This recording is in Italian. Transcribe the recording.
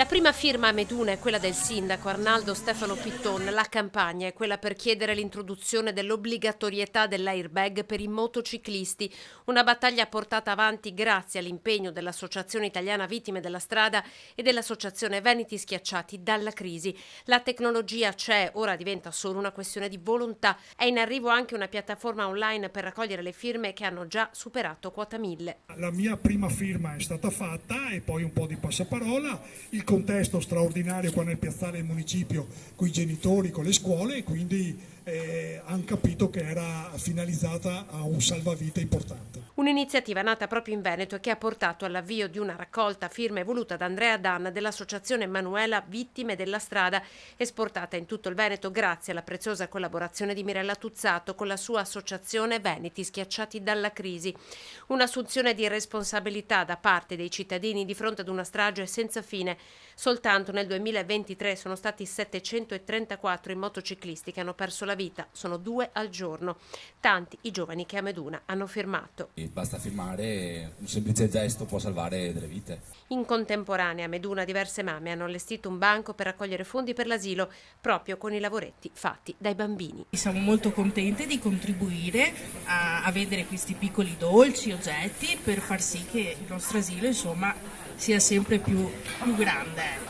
La prima firma a Meduna è quella del sindaco Arnaldo Stefano Pitton. La campagna è quella per chiedere l'introduzione dell'obbligatorietà dell'airbag per i motociclisti, una battaglia portata avanti grazie all'impegno dell'Associazione Italiana Vittime della Strada e dell'Associazione Veneti Schiacciati dalla crisi. La tecnologia c'è, ora diventa solo una questione di volontà. È in arrivo anche una piattaforma online per raccogliere le firme che hanno già superato quota 1000. La mia prima firma è stata fatta e poi un po' di passaparola, il contesto straordinario qua nel piazzale del municipio con i genitori, con le scuole e quindi hanno capito che era finalizzata a un salvavita importante. Un'iniziativa nata proprio in Veneto e che ha portato all'avvio di una raccolta firme voluta da Andrea Dan dell'Associazione Emanuela Vittime della Strada, esportata in tutto il Veneto grazie alla preziosa collaborazione di Mirella Tuzzato con la sua associazione Veneti Schiacciati dalla crisi. Un'assunzione di responsabilità da parte dei cittadini di fronte ad una strage senza fine. Soltanto nel 2023 sono stati 734 i motociclisti che hanno perso la vita, sono 2 al giorno. Tanti i giovani che a Meduna hanno firmato. Basta firmare, un semplice gesto può salvare delle vite. In contemporanea a Meduna diverse mamme hanno allestito un banco per raccogliere fondi per l'asilo proprio con i lavoretti fatti dai bambini. Siamo molto contenti di contribuire a vendere questi piccoli dolci, oggetti per far sì che il nostro asilo sia sempre più grande.